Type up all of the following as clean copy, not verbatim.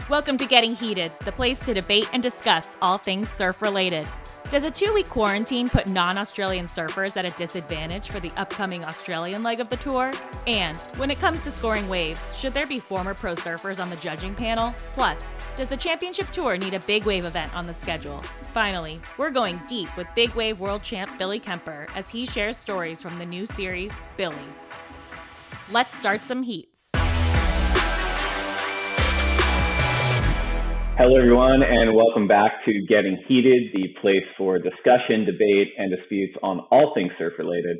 Welcome to Getting Heated, the place to debate and discuss all things surf-related. Does a 2-week quarantine put non-Australian surfers at a disadvantage for the upcoming Australian leg of the tour? And when it comes to scoring waves, should there be former pro surfers on the judging panel? Plus, does the Championship Tour need a big wave event on the schedule? Finally, we're going deep with big wave world champ Billy Kemper as he shares stories from the new series, Billy. Let's start some heats. Hello, everyone, and welcome back to Getting Heated, the place for discussion, debate, and disputes on all things surf-related.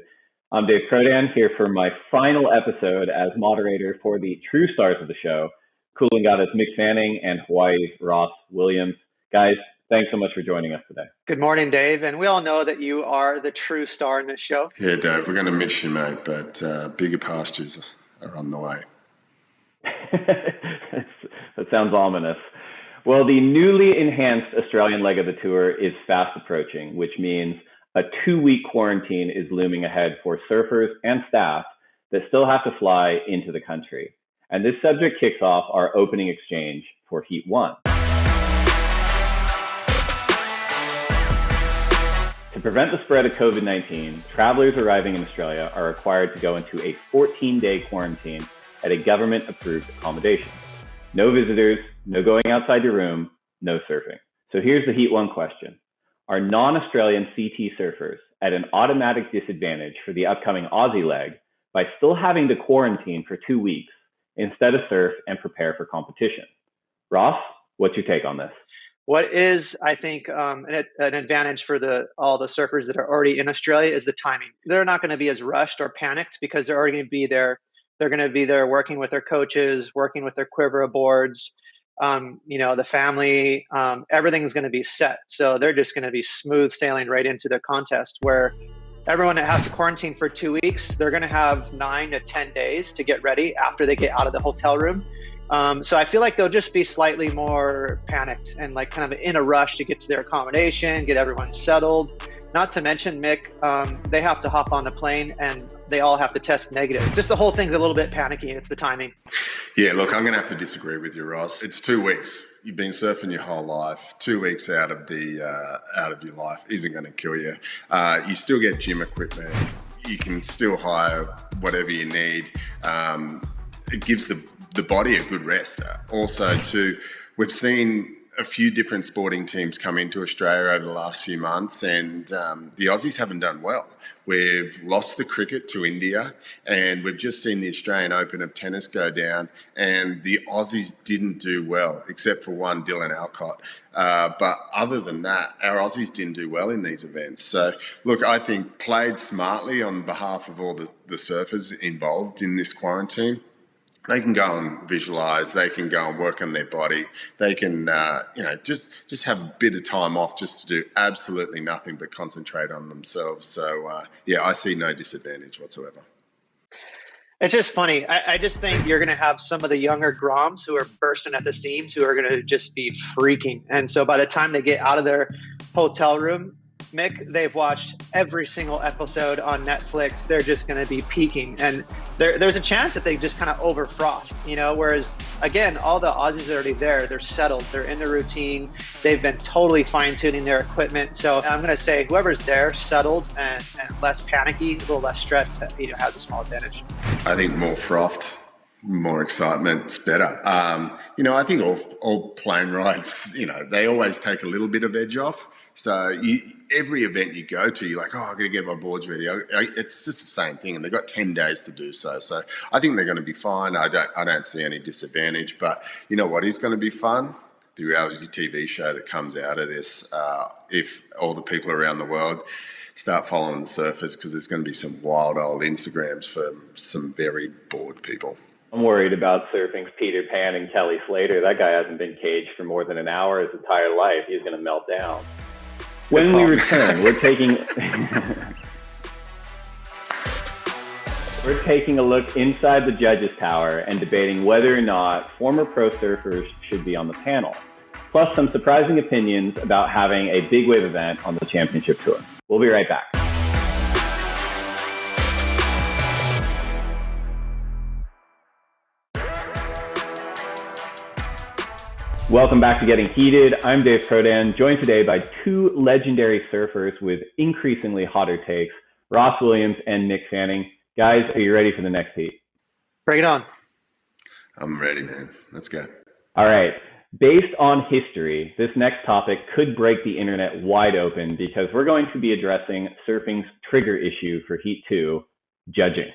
I'm Dave Prodan, here for my final episode as moderator for the true stars of the show, cooling out as Mick Fanning and Hawaii's Ross Williams. Guys, thanks so much for joining us today. Good morning, Dave, and we all know that you are the true star in this show. Yeah, Dave, we're going to miss you, mate, but bigger pastures are on the way. That sounds ominous. Well, the newly enhanced Australian leg of the tour is fast approaching, which means a 2-week quarantine is looming ahead for surfers and staff that still have to fly into the country. And this subject kicks off our opening exchange for Heat 1. To prevent the spread of COVID-19, travelers arriving in Australia are required to go into a 14-day quarantine at a government-approved accommodation. No visitors, no going outside your room, no surfing. So here's the Heat 1 question. Are non-Australian CT surfers at an automatic disadvantage for the upcoming Aussie leg by still having to quarantine for 2 weeks instead of surf and prepare for competition? Ross, what's your take on this? What is, I think, an advantage for all the surfers that are already in Australia is the timing. They're not going to be as rushed or panicked because they're already going to be there. They're going to be there working with their coaches, working with their quiver boards, the family, everything's going to be set. So they're just going to be smooth sailing right into the contest where everyone that has to quarantine for 2 weeks, they're going to have 9 to 10 days to get ready after they get out of the hotel room. So I feel like they'll just be slightly more panicked and like kind of in a rush to get to their accommodation, get everyone settled. Not to mention, Mick, they have to hop on the plane and they all have to test negative. Just the whole thing's a little bit panicky. It's the timing. Yeah, look, I'm going to have to disagree with you, Ross. It's 2 weeks. You've been surfing your whole life. 2 weeks out of your life isn't going to kill you. You still get gym equipment. You can still hire whatever you need. It gives the body a good rest. Also, too, we've seen a few different sporting teams come into Australia over the last few months, and the Aussies haven't done well. We've lost the cricket to India, and we've just seen the Australian Open of tennis go down, and the Aussies didn't do well, except for one, Dylan Alcott. But other than that, our Aussies didn't do well in these events. So, look, I think played smartly on behalf of all the surfers involved in this quarantine. They can go and visualize. They can go and work on their body. They can, just have a bit of time off just to do absolutely nothing but concentrate on themselves. So, I see no disadvantage whatsoever. It's just funny. I just think you're going to have some of the younger Groms who are bursting at the seams who are going to just be freaking. And so by the time they get out of their hotel room, Mick, they've watched every single episode on Netflix. They're just going to be peaking. And there's a chance that they just kind of overfroth, whereas, again, all the Aussies are already there. They're settled. They're in the routine. They've been totally fine-tuning their equipment. So I'm going to say whoever's there, settled and less panicky, a little less stressed, has a small advantage. I think more frothed, more excitement is better. I think all plane rides, they always take a little bit of edge off. So every event you go to, you're like, I'm going to get my boards ready. It's just the same thing, and they've got 10 days to do so. So I think they're going to be fine. I don't see any disadvantage. But you know what is going to be fun? The reality TV show that comes out of this. If all the people around the world start following the surfers, because there's going to be some wild old Instagrams for some very bored people. I'm worried about surfing's Peter Pan and Kelly Slater. That guy hasn't been caged for more than an hour his entire life. He's going to melt down. When we return, we're taking a look inside the judges' tower and debating whether or not former pro surfers should be on the panel, plus some surprising opinions about having a big wave event on the Championship Tour. We'll be right back. Welcome back to Getting Heated. I'm Dave Prodan, joined today by two legendary surfers with increasingly hotter takes, Ross Williams and Nick Fanning. Guys, are you ready for the next heat? Bring it on. I'm ready, man. Let's go. All right. Based on history, this next topic could break the internet wide open because we're going to be addressing surfing's trigger issue for Heat 2, judging.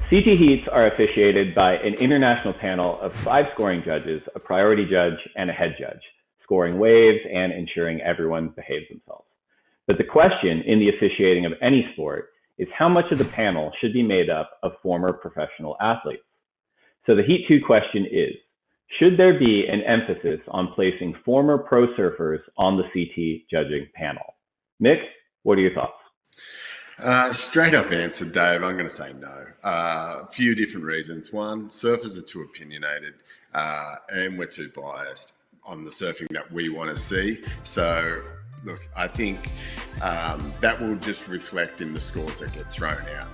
CT Heats are officiated by an international panel of 5 scoring judges, a priority judge, and a head judge, scoring waves and ensuring everyone behaves themselves. But the question in the officiating of any sport is how much of the panel should be made up of former professional athletes. So the Heat 2 question is, should there be an emphasis on placing former pro surfers on the CT judging panel? Mick, what are your thoughts? Straight up answer, Dave. I'm going to say no. A few different reasons. One, surfers are too opinionated and we're too biased on the surfing that we want to see. So, look, I think that will just reflect in the scores that get thrown out.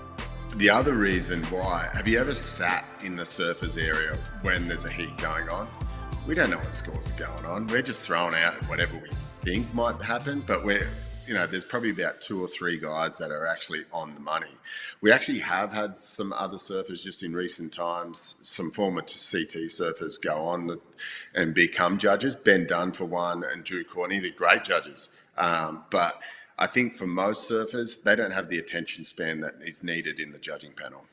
The other reason why, have you ever sat in the surfers area when there's a heat going on? We don't know what scores are going on. We're just throwing out whatever we think might happen, but there's probably about 2 or 3 guys that are actually on the money. We actually have had some other surfers just in recent times, some former CT surfers go on and become judges. Ben Dunn for one, and Drew Courtney, they're great judges. But I think for most surfers, they don't have the attention span that is needed in the judging panel.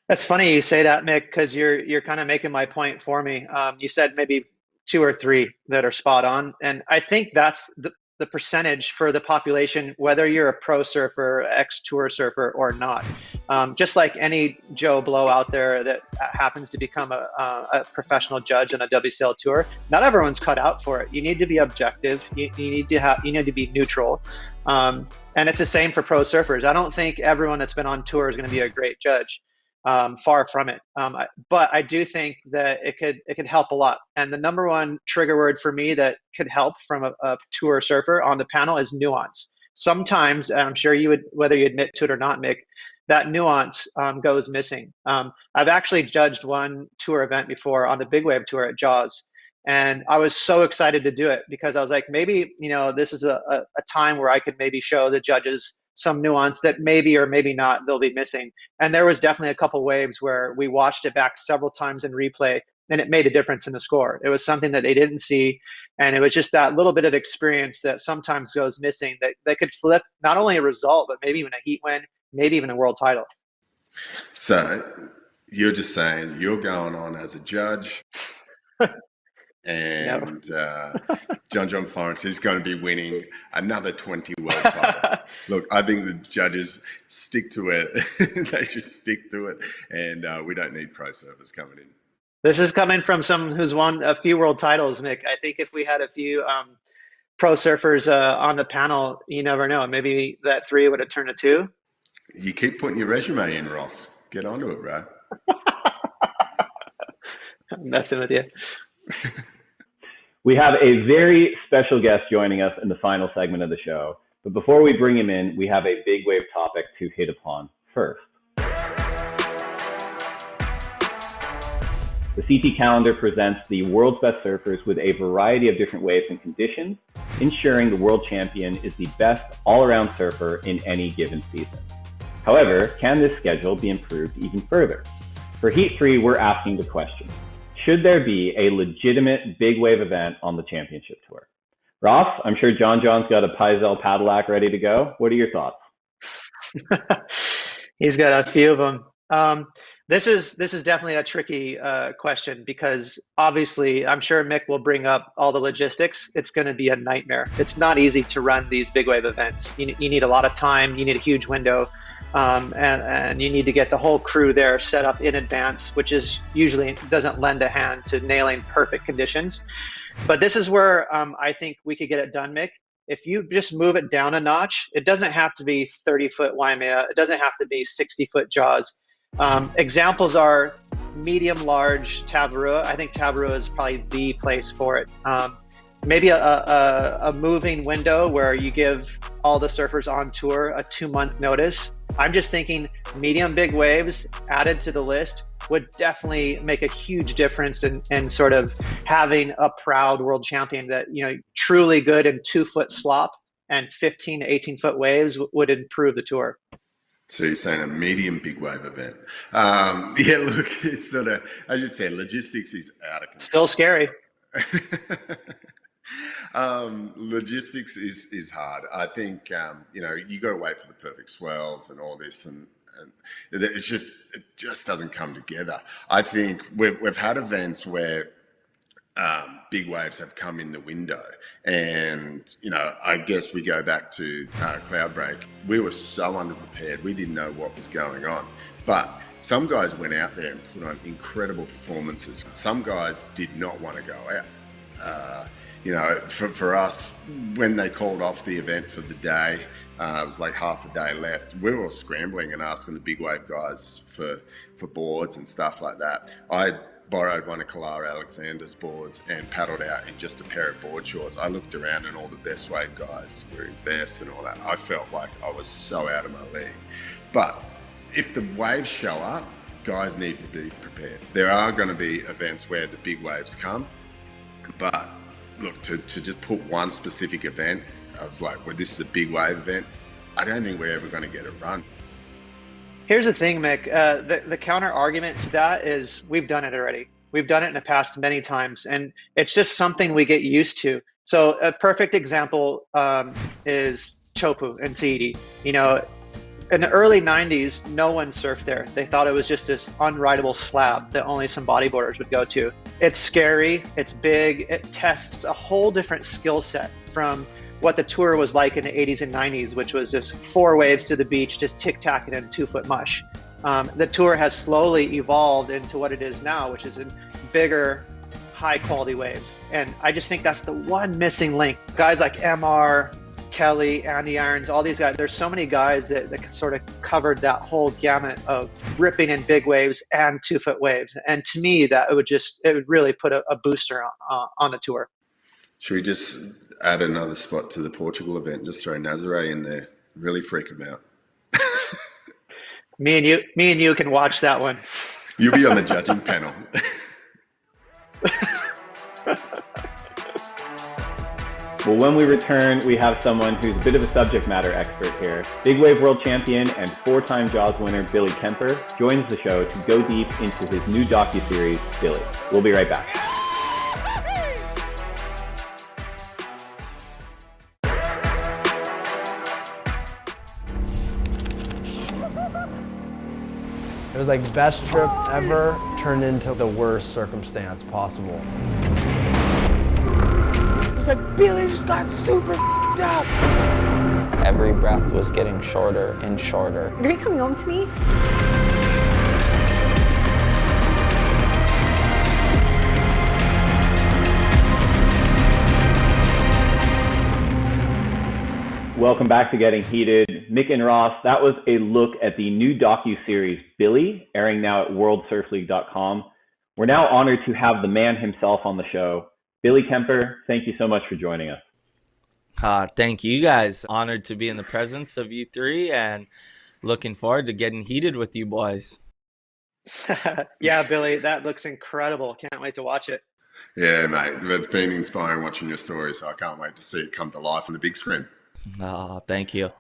That's funny you say that, Mick, because you're kind of making my point for me. You said maybe 2 or 3 that are spot on, and I think that's the percentage for the population, whether you're a pro surfer, ex-tour surfer or not. Just like any Joe Blow out there that happens to become a professional judge on a WCL tour, not everyone's cut out for it. You need to be objective. You need to be neutral. And it's the same for pro surfers. I don't think everyone that's been on tour is going to be a great judge. Far from it. But I do think that it could help a lot. And the number one trigger word for me that could help from a tour surfer on the panel is nuance. Sometimes, I'm sure you would, whether you admit to it or not, Mick, that nuance goes missing. I've actually judged one tour event before on the Big Wave Tour at Jaws. And I was so excited to do it because I was like, maybe, this is a time where I could maybe show the judges some nuance that maybe or maybe not they'll be missing. And there was definitely a couple waves where we watched it back several times in replay and it made a difference in the score. It was something that they didn't see. And it was just that little bit of experience that sometimes goes missing that could flip not only a result, but maybe even a heat win, maybe even a world title. So you're just saying you're going on as a judge and John Florence is going to be winning another 20 world titles. Look, I think the judges stick to it. They should stick to it, and we don't need pro surfers coming in. This is coming from someone who's won a few world titles, Mick. I think if we had a few pro surfers on the panel, you never know. Maybe that 3 would have turned to 2. You keep putting your resume in, Ross. Get onto it, bro. I'm messing with you. We have a very special guest joining us in the final segment of the show. But before we bring him in, we have a big wave topic to hit upon first. The CT calendar presents the world's best surfers with a variety of different waves and conditions, ensuring the world champion is the best all-around surfer in any given season. However, can this schedule be improved even further? For Heat 3, we're asking the question, should there be a legitimate big wave event on the championship tour? Ross, I'm sure John's got a Paizel Padillac ready to go. What are your thoughts? He's got a few of them. This is definitely a tricky question because obviously I'm sure Mick will bring up all the logistics. It's going to be a nightmare. It's not easy to run these big wave events. You need a lot of time. You need a huge window. And you need to get the whole crew there set up in advance, which is usually doesn't lend a hand to nailing perfect conditions. But this is where I think we could get it done, Mick. If you just move it down a notch, it doesn't have to be 30-foot Waimea. It doesn't have to be 60-foot Jaws. Examples are medium, large Tavarua. I think Tavarua is probably the place for it. Maybe a moving window where you give all the surfers on tour a 2-month notice. I'm just thinking medium big waves added to the list, would definitely make a huge difference in sort of having a proud world champion that, truly good in 2-foot slop and 15 to 18-foot waves would improve the tour. So you're saying a medium big wave event. Yeah, look, it's sort of, as you said, logistics is out of control. Still scary. Logistics is hard. I think, you got to wait for the perfect swells and all this, and it just doesn't come together. I think we've had events where big waves have come in the window, and I guess we go back to Cloudbreak. We were so underprepared, we didn't know what was going on, but some guys went out there and put on incredible performances. Some guys did not want to go out. For us, when they called off the event for the day, it was like half a day left. We were all scrambling and asking the big wave guys for boards and stuff like that. I borrowed one of Kalara Alexander's boards and paddled out in just a pair of board shorts. I looked around and all the best wave guys were in vests and all that. I felt like I was so out of my league. But if the waves show up, guys need to be prepared. There are going to be events where the big waves come, but look, to just put one specific event of like, well, this is a big wave event, I don't think we're ever going to get it run. Here's the thing, Mick. The counter argument to that is we've done it already. We've done it in the past many times, and it's just something we get used to. So a perfect example is Chopu and Tahiti. In the early 90s, no one surfed there. They thought it was just this unrideable slab that only some bodyboarders would go to. It's scary, it's big, it tests a whole different skill set from what the tour was like in the 80s and 90s, which was just 4 waves to the beach, just tic-tacking in 2-foot mush. The tour has slowly evolved into what it is now, which is in bigger, high-quality waves. And I just think that's the one missing link. Guys like MR, Kelly, Andy Irons, all these guys, there's so many guys that sort of covered that whole gamut of ripping in big waves and 2-foot waves. And to me, that it would really put a booster on the tour. Should we just add another spot to the Portugal event? Just throw Nazare in there. Really freak him out. Me and you can watch that one. You'll be on the judging panel. Well, when we return, we have someone who's a bit of a subject matter expert here. Big wave world champion and 4-time Jaws winner Billy Kemper joins the show to go deep into his new docuseries, Billy. We'll be right back. It was like the best trip ever turned into the worst circumstance possible. It was like, Billy just got super f***ed up. Every breath was getting shorter and shorter. Are you coming home to me? Welcome back to Getting Heated. Mick and Ross, that was a look at the new docuseries Billy, airing now at worldsurfleague.com. We're now honored to have the man himself on the show. Billy Kemper, thank you so much for joining us. Thank you guys. Honored to be in the presence of you three and looking forward to getting heated with you boys. Yeah, Billy, that looks incredible. Can't wait to watch it. Yeah, mate. It's been inspiring watching your story, so I can't wait to see it come to life on the big screen. Oh, thank you.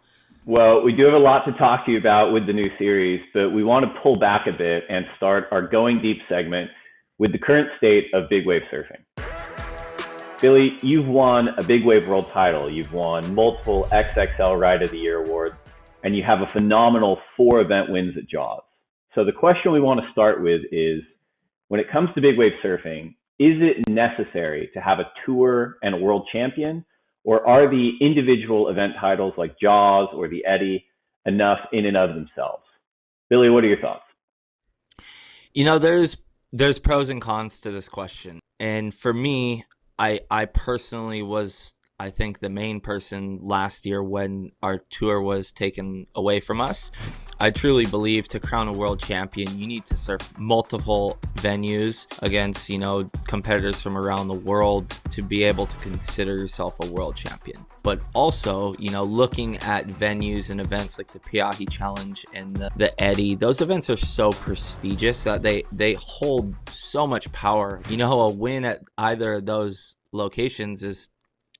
Well, we do have a lot to talk to you about with the new series, but we want to pull back a bit and start our Going Deep segment with the current state of big wave surfing. Billy, you've won a big wave world title. You've won multiple XXL Ride of the Year awards, and you have a phenomenal 4 event wins at Jaws. So the question we want to start with is, when it comes to big wave surfing, is it necessary to have a tour and a world champion? Or are the individual event titles like Jaws or the Eddie enough in and of themselves? Billy, what are your thoughts? There's pros and cons to this question. And for me, I personally was I think the main person last year when our tour was taken away from us. I truly believe to crown a world champion, you need to surf multiple venues against, competitors from around the world to be able to consider yourself a world champion. But also, looking at venues and events like the Piahi Challenge and the Eddy, those events are so prestigious that they hold so much power. A win at either of those locations is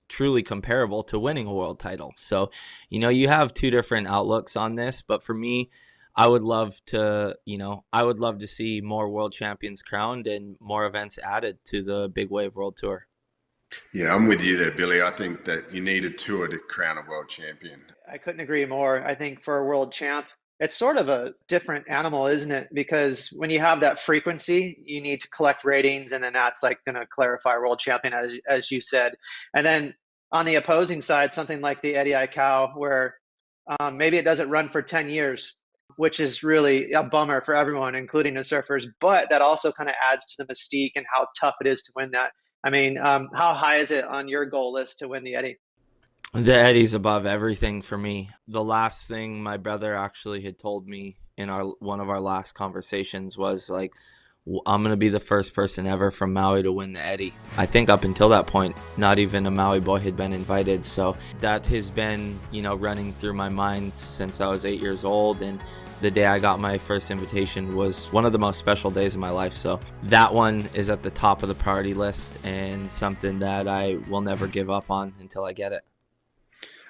truly comparable to winning a world title. So, you have two different outlooks on this, but for me, I would love to see more world champions crowned and more events added to the Big Wave World Tour. Yeah, I'm with you there, Billy. I think that you need a tour to crown a world champion. I couldn't agree more. I think for a world champ, it's sort of a different animal, isn't it? Because when you have that frequency, you need to collect ratings, and then that's like going to clarify world champion, as you said. And then on the opposing side, something like the Eddie Aikau, where maybe it doesn't run for 10 years, which is really a bummer for everyone, including the surfers. But that also kind of adds to the mystique and how tough it is to win that. I mean, how high is it on your goal list to win the Eddie? The Eddie's above everything for me. The last thing my brother actually had told me in one of our last conversations was like, I'm going to be the first person ever from Maui to win the Eddie. I think up until that point, not even a Maui boy had been invited. So that has been, running through my mind since I was 8 years old. And the day I got my first invitation was one of the most special days of my life. So that one is at the top of the priority list and something that I will never give up on until I get it.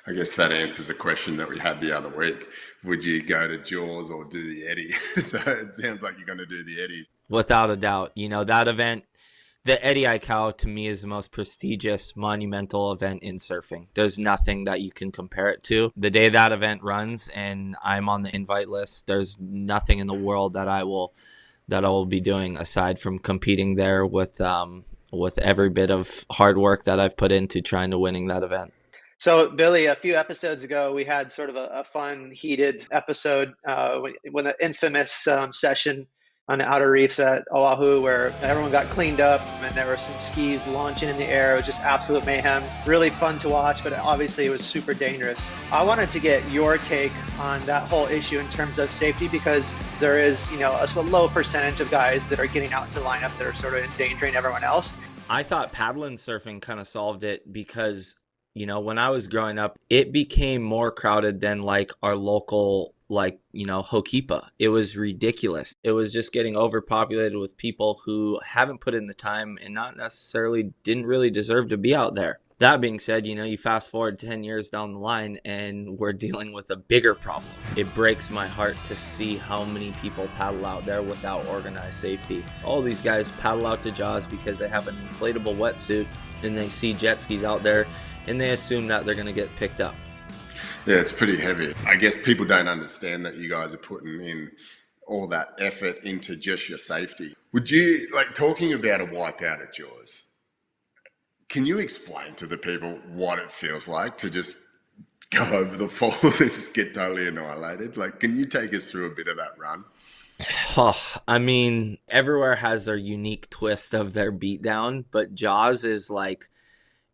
I guess that answers a question that we had the other week. Would you go to Jaws or do the Eddie? So it sounds like you're going to do the Eddie. Without a doubt. That event, the Eddie Aikau, to me is the most prestigious, monumental event in surfing. There's nothing that you can compare it to. The day that event runs and I'm on the invite list, there's nothing in the world that I will be doing aside from competing there with every bit of hard work that I've put into trying to winning that event. So, Billy, a few episodes ago, we had sort of a fun, heated episode when the infamous session on the outer reefs at Oahu, where everyone got cleaned up and there were some skis launching in the air. It was just absolute mayhem. Really fun to watch, but obviously it was super dangerous. I wanted to get your take on that whole issue in terms of safety, because there is, a low percentage of guys that are getting out to line up that are sort of endangering everyone else. I thought paddling surfing kind of solved it because when I was growing up, it became more crowded than like our local, Hokipa. It was ridiculous. It was just getting overpopulated with people who haven't put in the time and not necessarily didn't really deserve to be out there. That being said, you fast forward 10 years down the line and we're dealing with a bigger problem. It breaks my heart to see how many people paddle out there without organized safety. All these guys paddle out to Jaws because they have an inflatable wetsuit and they see jet skis out there and they assume that they're going to get picked up. Yeah, it's pretty heavy. I guess people don't understand that you guys are putting in all that effort into just your safety. Would you, talking about a wipeout at Jaws, can you explain to the people what it feels like to just go over the falls and just get totally annihilated? Can you take us through a bit of that run? Oh, I mean, everywhere has their unique twist of their beatdown, but Jaws is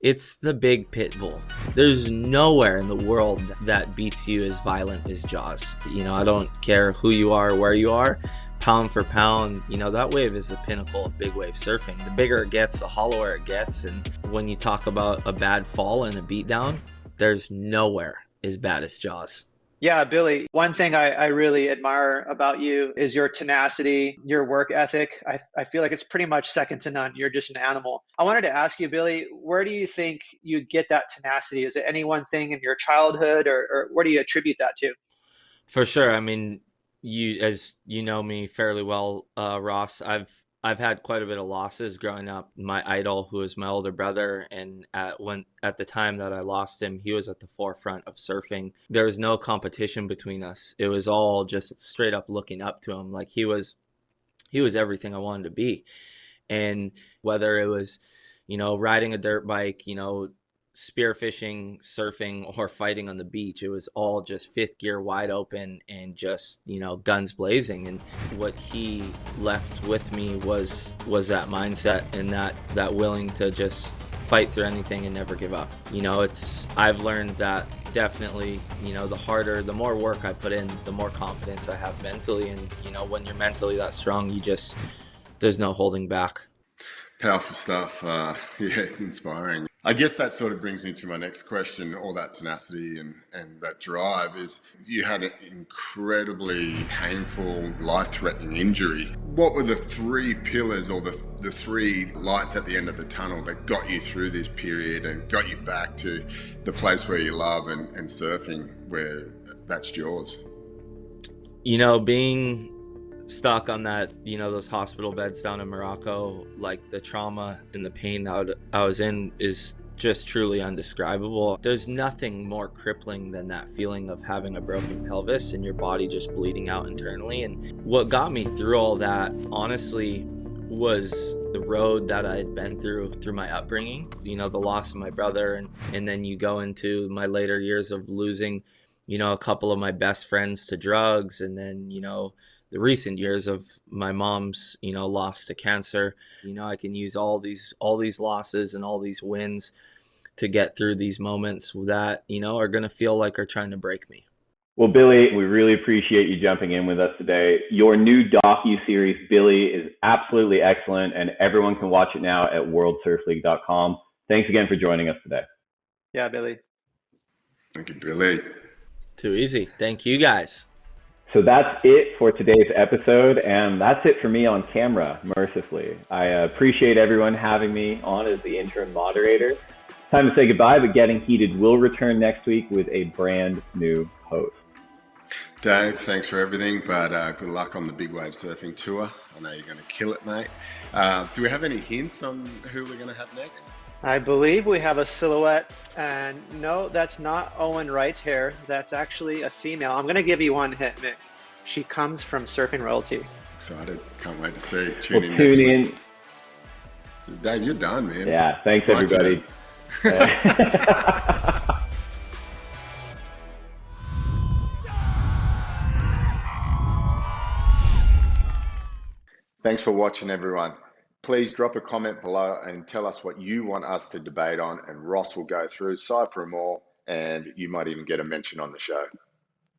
it's the big pit bull. There's nowhere in the world that beats you as violent as Jaws. I don't care who you are or where you are, pound for pound, that wave is the pinnacle of big wave surfing. The bigger it gets, the hollower it gets. And when you talk about a bad fall and a beatdown, there's nowhere as bad as Jaws. Yeah, Billy, one thing I really admire about you is your tenacity, your work ethic. I feel like it's pretty much second to none. You're just an animal. I wanted to ask you, Billy, where do you think you get that tenacity? Is it any one thing in your childhood, or where do you attribute that to? For sure. I mean, as you know me fairly well, Ross, I've had quite a bit of losses growing up. My idol, who is my older brother, and at the time that I lost him, he was at the forefront of surfing. There was no competition between us. It was all just straight up looking up to him. He was everything I wanted to be. And whether it was, riding a dirt bike, spearfishing, surfing, or fighting on the beach, it was all just fifth gear wide open and just guns blazing. And what he left with me was that mindset and that willing to just fight through anything and never give up. I've learned that definitely, the more work I put in, the more confidence I have mentally. And, when you're mentally that strong, there's no holding back. Powerful stuff. Yeah, inspiring. I guess that sort of brings me to my next question. All that tenacity and that drive is, you had an incredibly painful, life-threatening injury. What were the three pillars or the three lights at the end of the tunnel that got you through this period and got you back to the place where you love and surfing, where that's yours? Being stuck on that, those hospital beds down in Morocco, like the trauma and the pain that I was in is just truly undescribable. There's nothing more crippling than that feeling of having a broken pelvis and your body just bleeding out internally. And what got me through all that, honestly, was the road that I had been through my upbringing, the loss of my brother. And then you go into my later years of losing, a couple of my best friends to drugs. And then, the recent years of my mom's, loss to cancer. I can use all these losses and all these wins to get through these moments that, are going to feel like are trying to break me. Well, Billy, we really appreciate you jumping in with us today. Your new docu-series, Billy, is absolutely excellent, and everyone can watch it now at worldsurfleague.com. Thanks again for joining us today. Yeah, Billy. Thank you, Billy. Too easy. Thank you, guys. So that's it for today's episode, and that's it for me on camera, mercifully. I appreciate everyone having me on as the interim moderator. Time to say goodbye, but Getting Heated will return next week with a brand new host. Dave, thanks for everything, but good luck on the Big Wave Surfing Tour. I know you're going to kill it, mate. Do we have any hints on who we're going to have next? I believe we have a silhouette, and no, that's not Owen Wright's hair. That's actually a female. I'm going to give you one hint, Mick. She comes from Surfing Royalty. Excited. Can't wait to see. Tune in. So, Dave, you're done, man. Yeah, thanks, everybody. Thanks for watching, everyone. Please drop a comment below and tell us what you want us to debate on, and Ross will go through, cypher them all, and you might even get a mention on the show.